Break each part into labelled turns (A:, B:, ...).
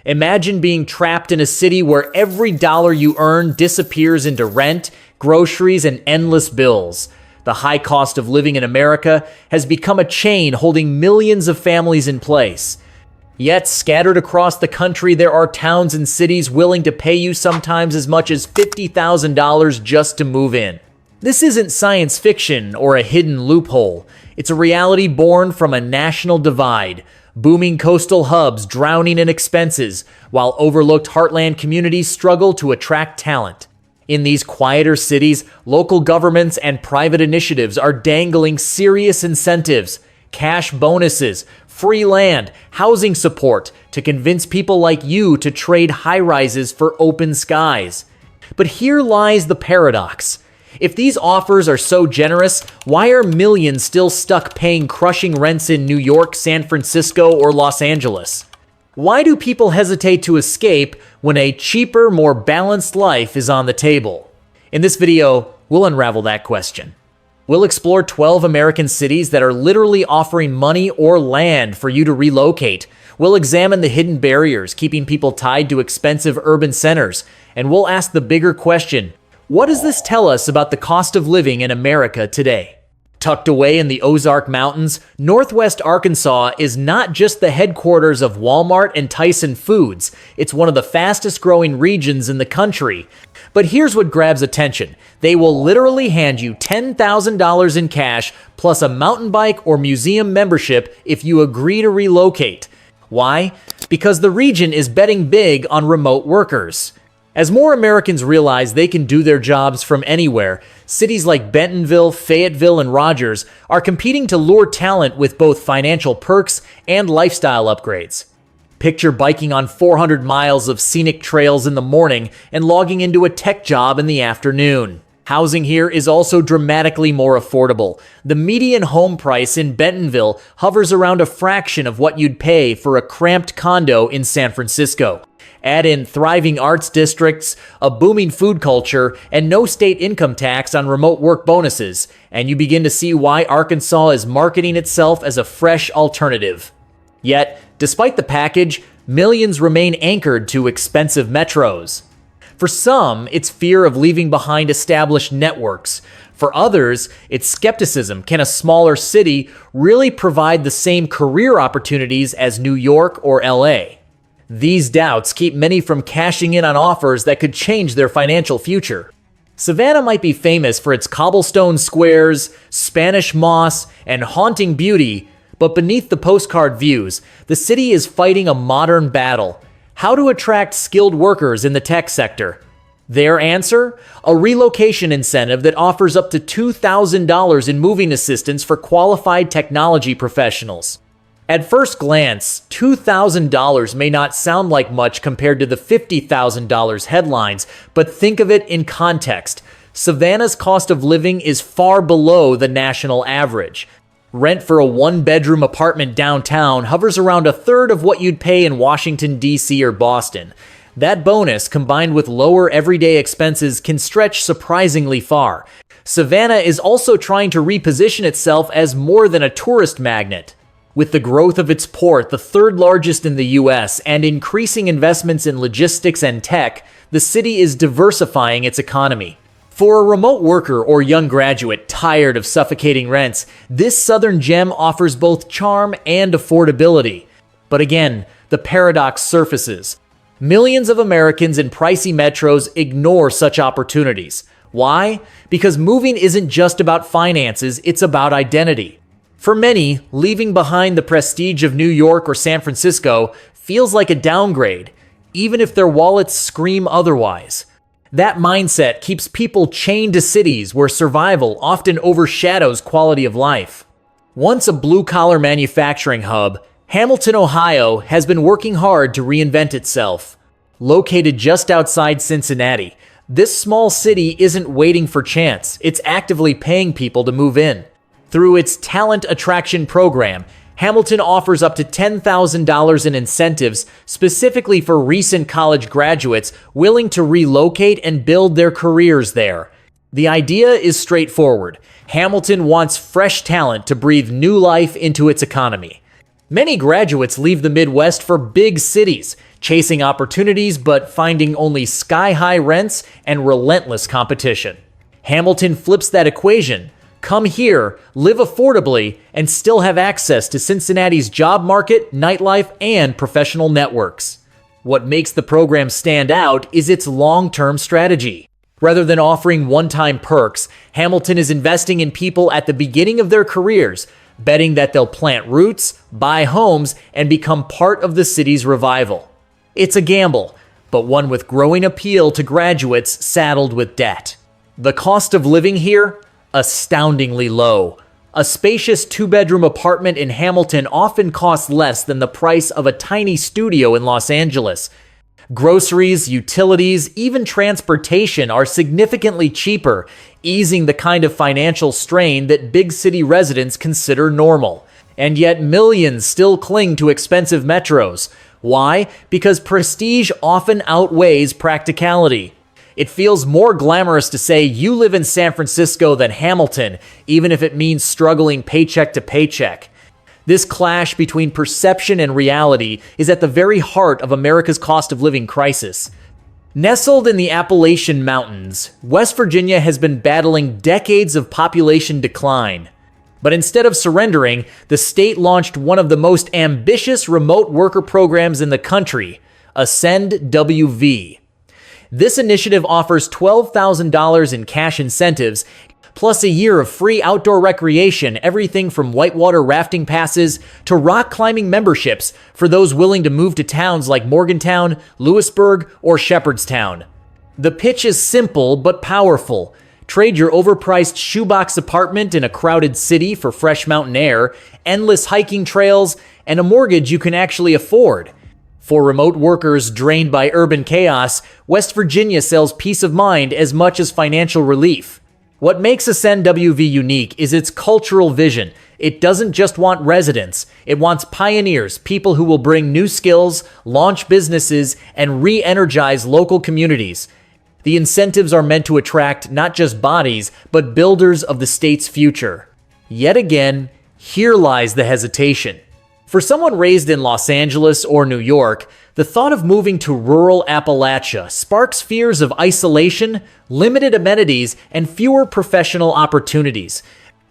A: Imagine being trapped in a city where every dollar you earn disappears into rent, groceries, and endless bills. The high cost of living in America has become a chain holding millions of families in place. Yet, scattered across the country, there are towns and cities willing to pay you sometimes as much as $50,000 just to move in. This isn't science fiction or a hidden loophole. It's a reality born from a national divide. Booming coastal hubs drowning in expenses, while overlooked heartland communities struggle to attract talent. In these quieter cities, local governments and private initiatives are dangling serious incentives, cash bonuses, free land, housing support to convince people like you to trade high-rises for open skies. But here lies the paradox. If these offers are so generous, why are millions still stuck paying crushing rents in New York, San Francisco, or Los Angeles? Why do people hesitate to escape when a cheaper, more balanced life is on the table? In this video, we'll unravel that question. We'll explore 12 American cities that are literally offering money or land for you to relocate. We'll examine the hidden barriers keeping people tied to expensive urban centers. And we'll ask the bigger question: what does this tell us about the cost of living in America today? Tucked away in the Ozark Mountains, Northwest Arkansas is not just the headquarters of Walmart and Tyson Foods. It's one of the fastest growing regions in the country. But here's what grabs attention. They will literally hand you $10,000 in cash plus a mountain bike or museum membership if you agree to relocate. Why? Because the region is betting big on remote workers. As more Americans realize they can do their jobs from anywhere, cities like Bentonville, Fayetteville, and Rogers are competing to lure talent with both financial perks and lifestyle upgrades. Picture biking on 400 miles of scenic trails in the morning and logging into a tech job in the afternoon. Housing here is also dramatically more affordable. The median home price in Bentonville hovers around a fraction of what you'd pay for a cramped condo in San Francisco. Add in thriving arts districts, a booming food culture, and no state income tax on remote work bonuses, and you begin to see why Arkansas is marketing itself as a fresh alternative. Yet, despite the package, millions remain anchored to expensive metros. For some, it's fear of leaving behind established networks. For others, it's skepticism. Can a smaller city really provide the same career opportunities as New York or LA? These doubts keep many from cashing in on offers that could change their financial future. Savannah might be famous for its cobblestone squares, Spanish moss, and haunting beauty, but beneath the postcard views, the city is fighting a modern battle: how to attract skilled workers in the tech sector. Their answer? A relocation incentive that offers up to $2,000 in moving assistance for qualified technology professionals. At first glance, $2,000 may not sound like much compared to the $50,000 headlines, but think of it in context. Savannah's cost of living is far below the national average. Rent for a one-bedroom apartment downtown hovers around a third of what you'd pay in Washington, D.C. or Boston. That bonus, combined with lower everyday expenses, can stretch surprisingly far. Savannah is also trying to reposition itself as more than a tourist magnet. With the growth of its port, the third largest in the U.S., and increasing investments in logistics and tech, the city is diversifying its economy. For a remote worker or young graduate tired of suffocating rents, this southern gem offers both charm and affordability. But again, the paradox surfaces. Millions of Americans in pricey metros ignore such opportunities. Why? Because moving isn't just about finances, it's about identity. For many, leaving behind the prestige of New York or San Francisco feels like a downgrade, even if their wallets scream otherwise. That mindset keeps people chained to cities where survival often overshadows quality of life. Once a blue-collar manufacturing hub, Hamilton, Ohio has been working hard to reinvent itself. Located just outside Cincinnati, this small city isn't waiting for chance, it's actively paying people to move in. Through its talent attraction program, Hamilton offers up to $10,000 in incentives specifically for recent college graduates willing to relocate and build their careers there. The idea is straightforward. Hamilton wants fresh talent to breathe new life into its economy. Many graduates leave the Midwest for big cities, chasing opportunities but finding only sky-high rents and relentless competition. Hamilton flips that equation. Come here, live affordably, and still have access to Cincinnati's job market, nightlife, and professional networks. What makes the program stand out is its long-term strategy. Rather than offering one-time perks, Hamilton is investing in people at the beginning of their careers, betting that they'll plant roots, buy homes, and become part of the city's revival. It's a gamble, but one with growing appeal to graduates saddled with debt. The cost of living here? Astoundingly low. A spacious two-bedroom apartment in Hamilton often costs less than the price of a tiny studio in Los Angeles. Groceries, utilities, even transportation are significantly cheaper, easing the kind of financial strain that big city residents consider normal. And yet millions still cling to expensive metros. Why? Because prestige often outweighs practicality. It feels more glamorous to say you live in San Francisco than Hamilton, even if it means struggling paycheck to paycheck. This clash between perception and reality is at the very heart of America's cost of living crisis. Nestled in the Appalachian Mountains, West Virginia has been battling decades of population decline. But instead of surrendering, the state launched one of the most ambitious remote worker programs in the country, Ascend WV. This initiative offers $12,000 in cash incentives, plus a year of free outdoor recreation, everything from whitewater rafting passes to rock climbing memberships for those willing to move to towns like Morgantown, Lewisburg, or Shepherdstown. The pitch is simple but powerful. Trade your overpriced shoebox apartment in a crowded city for fresh mountain air, endless hiking trails, and a mortgage you can actually afford. For remote workers drained by urban chaos, West Virginia sells peace of mind as much as financial relief. What makes Ascend WV unique is its cultural vision. It doesn't just want residents, it wants pioneers, people who will bring new skills, launch businesses, and re-energize local communities. The incentives are meant to attract not just bodies, but builders of the state's future. Yet again, here lies the hesitation. For someone raised in Los Angeles or New York, the thought of moving to rural Appalachia sparks fears of isolation, limited amenities, and fewer professional opportunities.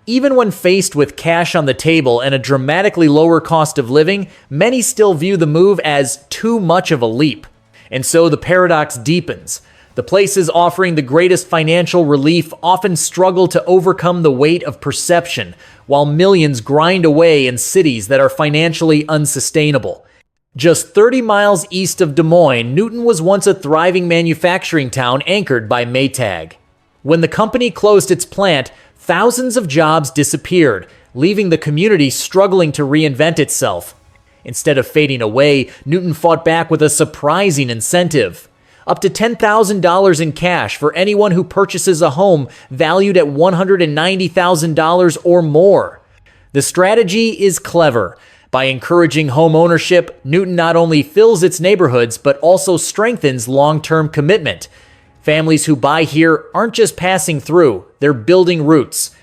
A: Even when faced with cash on the table and a dramatically lower cost of living, many still view the move as too much of a leap. And so the paradox deepens. The places offering the greatest financial relief often struggle to overcome the weight of perception, while millions grind away in cities that are financially unsustainable. Just 30 miles east of Des Moines, Newton was once a thriving manufacturing town anchored by Maytag. When the company closed its plant, thousands of jobs disappeared, leaving the community struggling to reinvent itself. Instead of fading away, Newton fought back with a surprising incentive. Up to $10,000 in cash for anyone who purchases a home valued at $190,000 or more. The strategy is clever. By encouraging home ownership, Newton not only fills its neighborhoods, but also strengthens long-term commitment. Families who buy here aren't just passing through, they're building roots.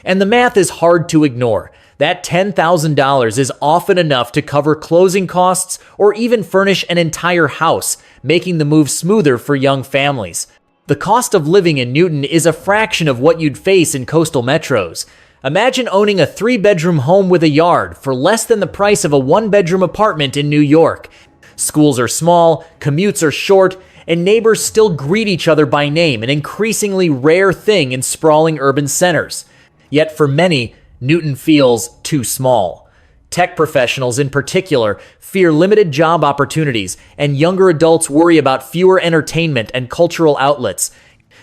A: And the math is hard to ignore. That $10,000 is often enough to cover closing costs or even furnish an entire house, making the move smoother for young families. The cost of living in Newton is a fraction of what you'd face in coastal metros. Imagine owning a 3-bedroom home with a yard for less than the price of a 1-bedroom apartment in New York. Schools are small, commutes are short, and neighbors still greet each other by name, an increasingly rare thing in sprawling urban centers. Yet for many, Newton feels too small. Tech professionals in particular fear limited job opportunities, and younger adults worry about fewer entertainment and cultural outlets.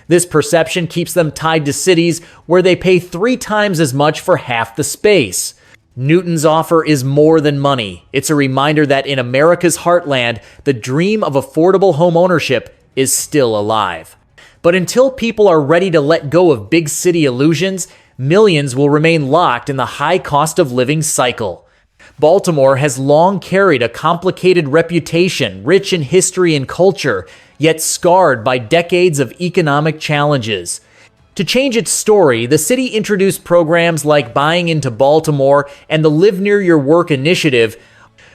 A: This perception keeps them tied to cities where they pay 3 times as much for half the space. Newton's offer is more than money. It's a reminder that in America's heartland, the dream of affordable home ownership is still alive. But until people are ready to let go of big city illusions, millions will remain locked in the high cost of living cycle. Baltimore has long carried a complicated reputation, rich in history and culture, yet scarred by decades of economic challenges. To change its story, the city introduced programs like Buying into Baltimore and the Live Near Your Work initiative,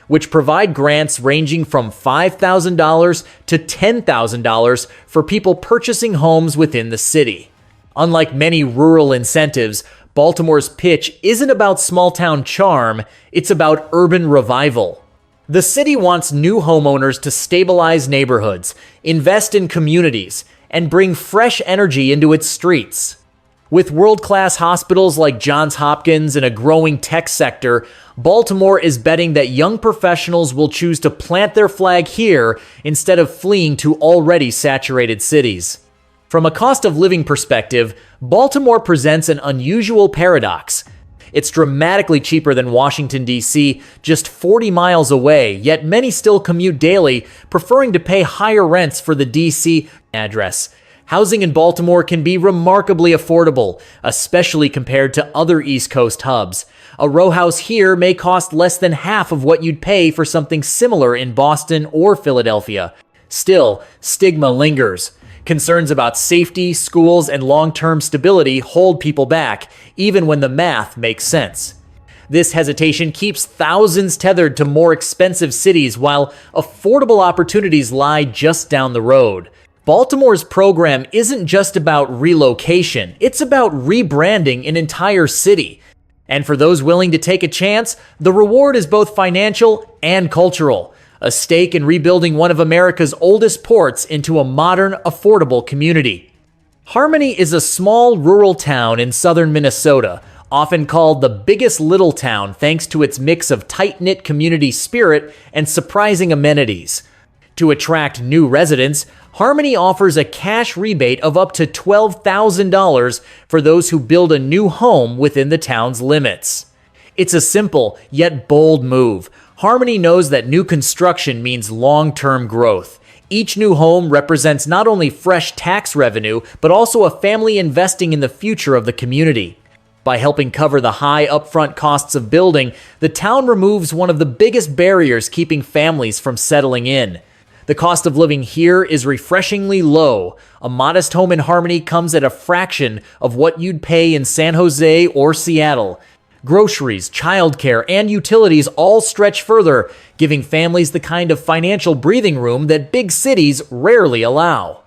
A: which provide grants ranging from $5,000 to $10,000 for people purchasing homes within the city. Unlike many rural incentives, Baltimore's pitch isn't about small-town charm, it's about urban revival. The city wants new homeowners to stabilize neighborhoods, invest in communities, and bring fresh energy into its streets. With world-class hospitals like Johns Hopkins and a growing tech sector, Baltimore is betting that young professionals will choose to plant their flag here instead of fleeing to already saturated cities. From a cost of living perspective, Baltimore presents an unusual paradox. It's dramatically cheaper than Washington, D.C., just 40 miles away, yet many still commute daily, preferring to pay higher rents for the D.C. address. Housing in Baltimore can be remarkably affordable, especially compared to other East Coast hubs. A row house here may cost less than half of what you'd pay for something similar in Boston or Philadelphia. Still, stigma lingers. Concerns about safety, schools, and long-term stability hold people back, even when the math makes sense. This hesitation keeps thousands tethered to more expensive cities while affordable opportunities lie just down the road. Baltimore's program isn't just about relocation, it's about rebranding an entire city. And for those willing to take a chance, the reward is both financial and cultural. A stake in rebuilding one of America's oldest ports into a modern, affordable community. Harmony is a small rural town in southern Minnesota, often called the biggest little town thanks to its mix of tight-knit community spirit and surprising amenities. To attract new residents, Harmony offers a cash rebate of up to $12,000 for those who build a new home within the town's limits. It's a simple yet bold move. Harmony knows that new construction means long-term growth. Each new home represents not only fresh tax revenue, but also a family investing in the future of the community. By helping cover the high upfront costs of building, the town removes one of the biggest barriers keeping families from settling in. The cost of living here is refreshingly low. A modest home in Harmony comes at a fraction of what you'd pay in San Jose or Seattle. Groceries, childcare, and utilities all stretch further, giving families the kind of financial breathing room that big cities rarely allow.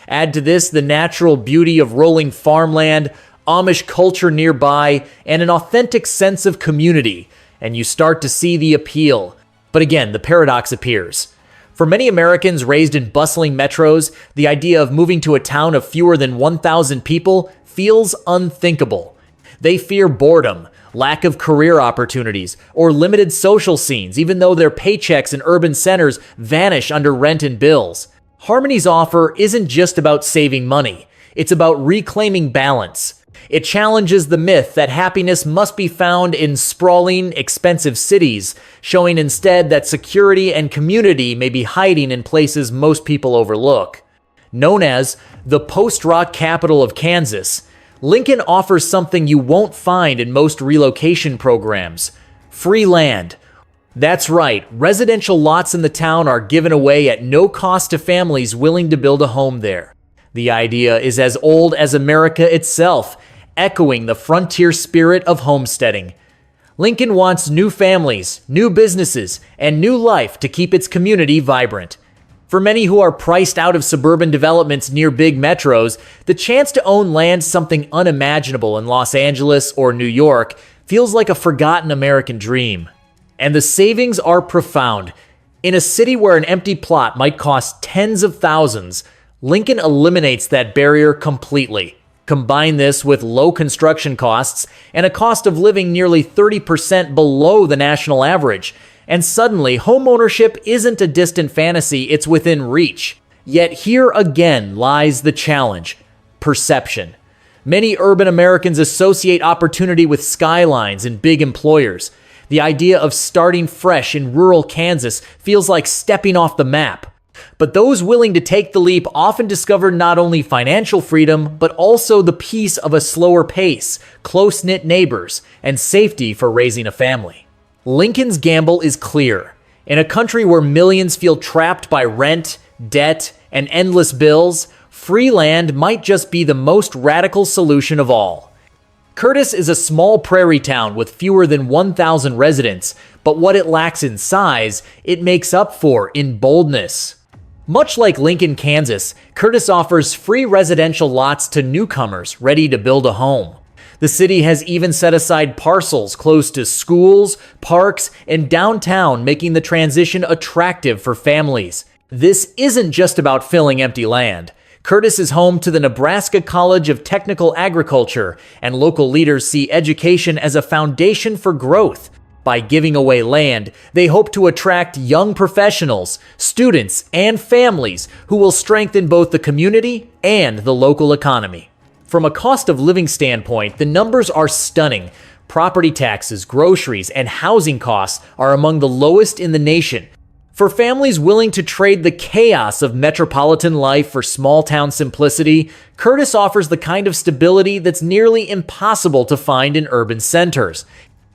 A: Add to this the natural beauty of rolling farmland, Amish culture nearby, and an authentic sense of community, and you start to see the appeal. But again, the paradox appears. For many Americans raised in bustling metros, the idea of moving to a town of fewer than 1,000 people feels unthinkable. They fear boredom, lack of career opportunities, or limited social scenes, even though their paychecks in urban centers vanish under rent and bills. Harmony's offer isn't just about saving money, it's about reclaiming balance. It challenges the myth that happiness must be found in sprawling, expensive cities, showing instead that security and community may be hiding in places most people overlook. Known as the post-rock capital of Kansas, Lincoln offers something you won't find in most relocation programs: free land. That's right, residential lots in the town are given away at no cost to families willing to build a home there. The idea is as old as America itself, echoing the frontier spirit of homesteading. Lincoln wants new families, new businesses, and new life to keep its community vibrant. For many who are priced out of suburban developments near big metros, the chance to own land something unimaginable in Los Angeles or New York feels like a forgotten American dream. And the savings are profound. In a city where an empty plot might cost tens of thousands, Lincoln eliminates that barrier completely. Combine this with low construction costs and a cost of living nearly 30% below the national average, and suddenly homeownership isn't a distant fantasy, it's within reach. Yet here again lies the challenge: perception. Many urban Americans associate opportunity with skylines and big employers. The idea of starting fresh in rural Kansas feels like stepping off the map. But those willing to take the leap often discover not only financial freedom, but also the peace of a slower pace, close-knit neighbors, and safety for raising a family. Lincoln's gamble is clear. In a country where millions feel trapped by rent, debt, and endless bills, free land might just be the most radical solution of all. Curtis is a small prairie town with fewer than 1,000 residents, but what it lacks in size, it makes up for in boldness. Much like Lincoln, Kansas, Curtis offers free residential lots to newcomers ready to build a home. The city has even set aside parcels close to schools, parks, and downtown, making the transition attractive for families. This isn't just about filling empty land. Curtis is home to the Nebraska College of Technical Agriculture, and local leaders see education as a foundation for growth. By giving away land, they hope to attract young professionals, students, and families who will strengthen both the community and the local economy. From a cost of living standpoint, the numbers are stunning. Property taxes, groceries, and housing costs are among the lowest in the nation. For families willing to trade the chaos of metropolitan life for small-town simplicity, Curtis offers the kind of stability that's nearly impossible to find in urban centers.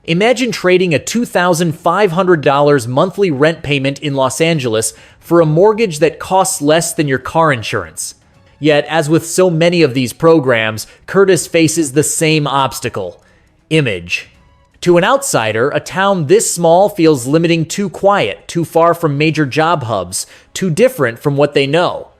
A: Imagine trading a $2,500 monthly rent payment in Los Angeles for a mortgage that costs less than your car insurance. Yet, as with so many of these programs, Curtis faces the same obstacle: image. To an outsider, a town this small feels limiting, too quiet, too far from major job hubs, too different from what they know.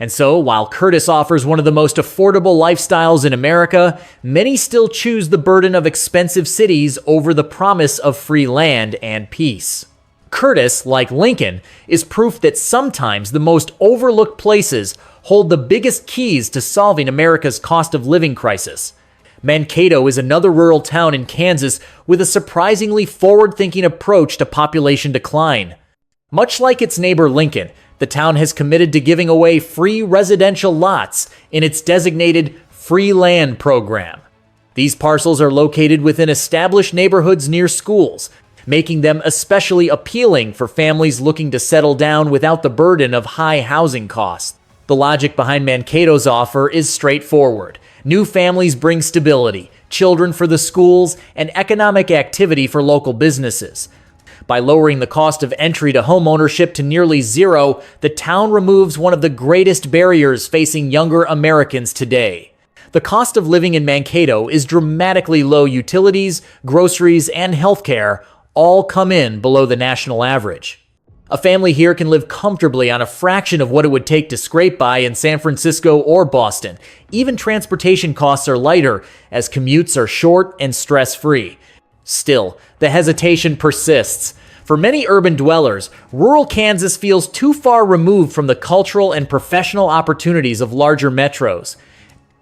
A: And so, while Curtis offers one of the most affordable lifestyles in America, many still choose the burden of expensive cities over the promise of free land and peace. Curtis, like Lincoln, is proof that sometimes the most overlooked places hold the biggest keys to solving America's cost of living crisis. Mankato is another rural town in Kansas with a surprisingly forward-thinking approach to population decline. Much like its neighbor Lincoln, the town has committed to giving away free residential lots in its designated free land program. These parcels are located within established neighborhoods near schools, making them especially appealing for families looking to settle down without the burden of high housing costs. The logic behind Mankato's offer is straightforward. New families bring stability, children for the schools, and economic activity for local businesses. By lowering the cost of entry to homeownership to nearly zero, the town removes one of the greatest barriers facing younger Americans today. The cost of living in Mankato is dramatically low. Utilities, groceries, and healthcare all come in below the national average. A family here can live comfortably on a fraction of what it would take to scrape by in San Francisco or Boston. Even transportation costs are lighter, as commutes are short and stress-free. Still, the hesitation persists. For many urban dwellers, rural Kansas feels too far removed from the cultural and professional opportunities of larger metros.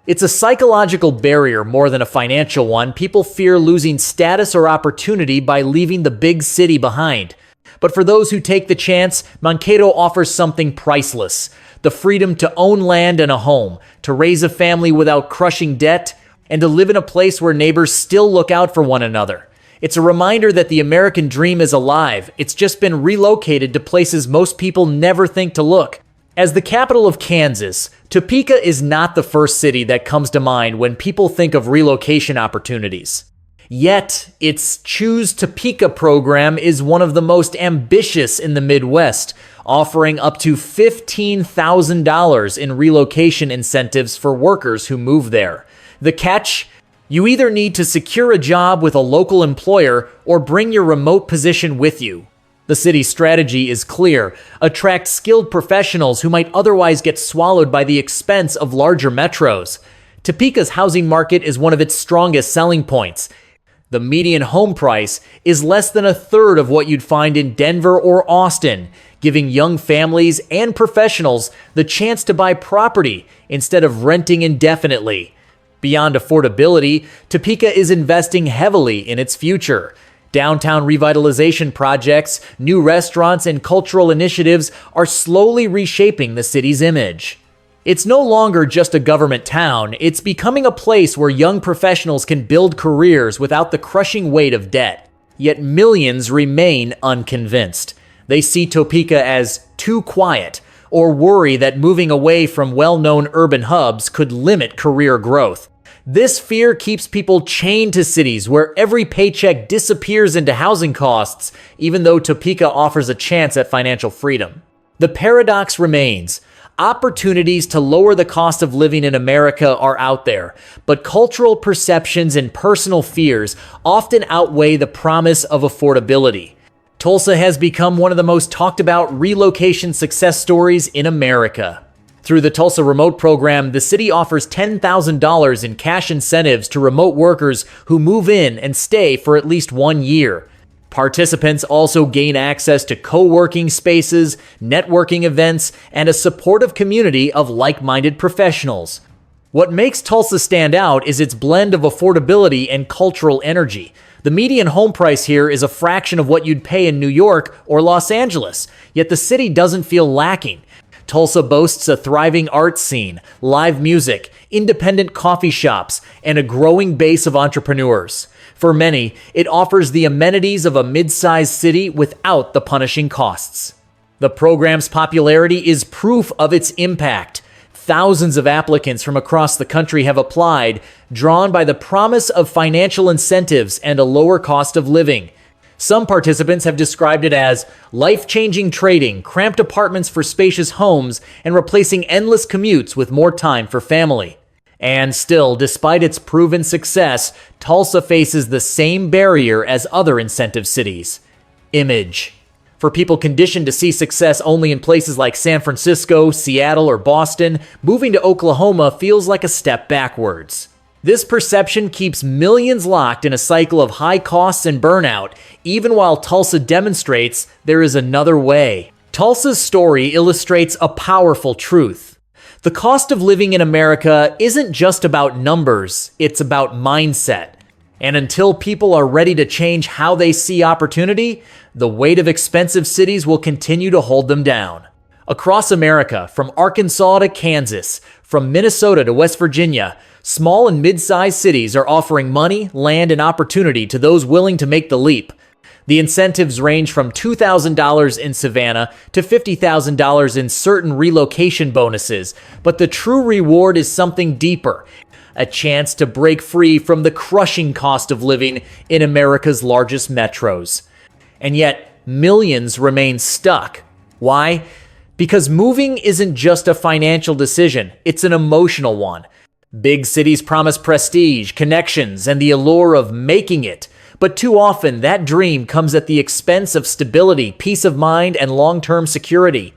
A: It's a psychological barrier more than a financial one. People fear losing status or opportunity by leaving the big city behind. But for those who take the chance, Mankato offers something priceless: the freedom to own land and a home, to raise a family without crushing debt, and to live in a place where neighbors still look out for one another. It's a reminder that the American dream is alive. It's just been relocated to places most people never think to look. As the capital of Kansas, Topeka is not the first city that comes to mind when people think of relocation opportunities. Yet, its Choose Topeka program is one of the most ambitious in the Midwest, offering up to $15,000 in relocation incentives for workers who move there. The catch? You either need to secure a job with a local employer or bring your remote position with you. The city's strategy is clear: attract skilled professionals who might otherwise get swallowed by the expense of larger metros. Topeka's housing market is one of its strongest selling points. The median home price is less than a third of what you'd find in Denver or Austin, giving young families and professionals the chance to buy property instead of renting indefinitely. Beyond affordability, Topeka is investing heavily in its future. Downtown revitalization projects, new restaurants, and cultural initiatives are slowly reshaping the city's image. It's no longer just a government town. It's becoming a place where young professionals can build careers without the crushing weight of debt. Yet millions remain unconvinced. They see Topeka as too quiet, or worry that moving away from well-known urban hubs could limit career growth. This fear keeps people chained to cities where every paycheck disappears into housing costs, even though Topeka offers a chance at financial freedom. The paradox remains: Opportunities to lower the cost of living in America are out there, but cultural perceptions and personal fears often outweigh the promise of affordability. Tulsa has become one of the most talked about relocation success stories in America. Through the Tulsa Remote program, the city offers $10,000 in cash incentives to remote workers who move in and stay for at least 1 year. Participants also gain access to co-working spaces, networking events, and a supportive community of like-minded professionals. What makes Tulsa stand out is its blend of affordability and cultural energy. The median home price here is a fraction of what you'd pay in New York or Los Angeles, yet the city doesn't feel lacking. Tulsa boasts a thriving art scene, live music, independent coffee shops, and a growing base of entrepreneurs. For many, it offers the amenities of a mid-sized city without the punishing costs. The program's popularity is proof of its impact. Thousands of applicants from across the country have applied, drawn by the promise of financial incentives and a lower cost of living. Some participants have described it as life-changing trading, cramped apartments for spacious homes, and replacing endless commutes with more time for family. And still, despite its proven success, Tulsa faces the same barrier as other incentive cities: image. For people conditioned to see success only in places like San Francisco, Seattle, or Boston, moving to Oklahoma feels like a step backwards. This perception keeps millions locked in a cycle of high costs and burnout, even while Tulsa demonstrates there is another way. Tulsa's story illustrates a powerful truth. The cost of living in America isn't just about numbers, it's about mindset. And until people are ready to change how they see opportunity, the weight of expensive cities will continue to hold them down. Across America, from Arkansas to Kansas, from Minnesota to West Virginia, small and mid-sized cities are offering money, land, and opportunity to those willing to make the leap. The incentives range from $2,000 in Savannah to $50,000 in certain relocation bonuses, but the true reward is something deeper: a chance to break free from the crushing cost of living in America's largest metros. And yet, millions remain stuck. Why? Because moving isn't just a financial decision, it's an emotional one. Big cities promise prestige, connections, and the allure of making it. But too often, that dream comes at the expense of stability, peace of mind, and long-term security.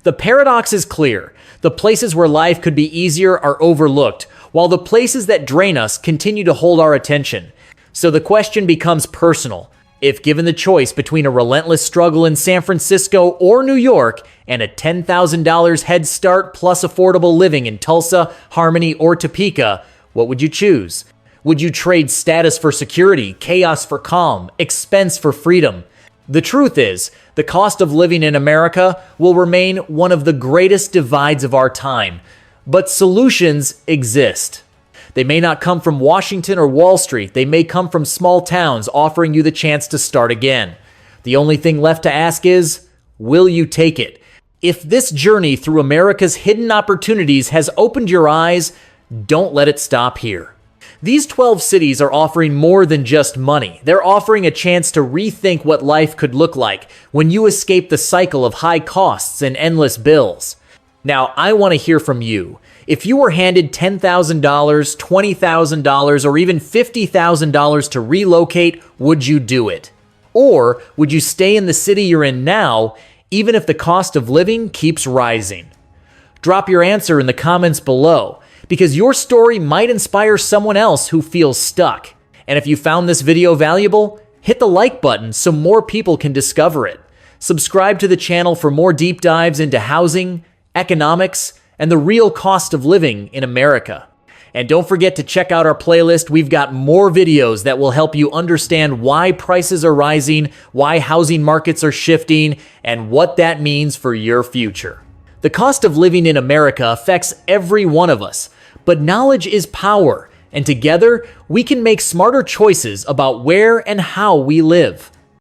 A: The paradox is clear. The places where life could be easier are overlooked, while the places that drain us continue to hold our attention. So the question becomes personal. If given the choice between a relentless struggle in San Francisco or New York and a $10,000 head start plus affordable living in Tulsa, Harmony, or Topeka, what would you choose? Would you trade status for security, chaos for calm, expense for freedom? The truth is, the cost of living in America will remain one of the greatest divides of our time. But solutions exist. They may not come from Washington or Wall Street. They may come from small towns offering you the chance to start again. The only thing left to ask is, will you take it? If this journey through America's hidden opportunities has opened your eyes, don't let it stop here. These 12 cities are offering more than just money. They're offering a chance to rethink what life could look like when you escape the cycle of high costs and endless bills. Now, I want to hear from you. If you were handed $10,000, $20,000, or even $50,000 to relocate, would you do it? Or would you stay in the city you're in now, even if the cost of living keeps rising? Drop your answer in the comments below, because your story might inspire someone else who feels stuck. And if you found this video valuable, hit the like button so more people can discover it. Subscribe to the channel for more deep dives into housing, economics, and the real cost of living in America. And don't forget to check out our playlist. We've got more videos that will help you understand why prices are rising, why housing markets are shifting, and what that means for your future. The cost of living in America affects every one of us, but knowledge is power, and together we can make smarter choices about where and how we live.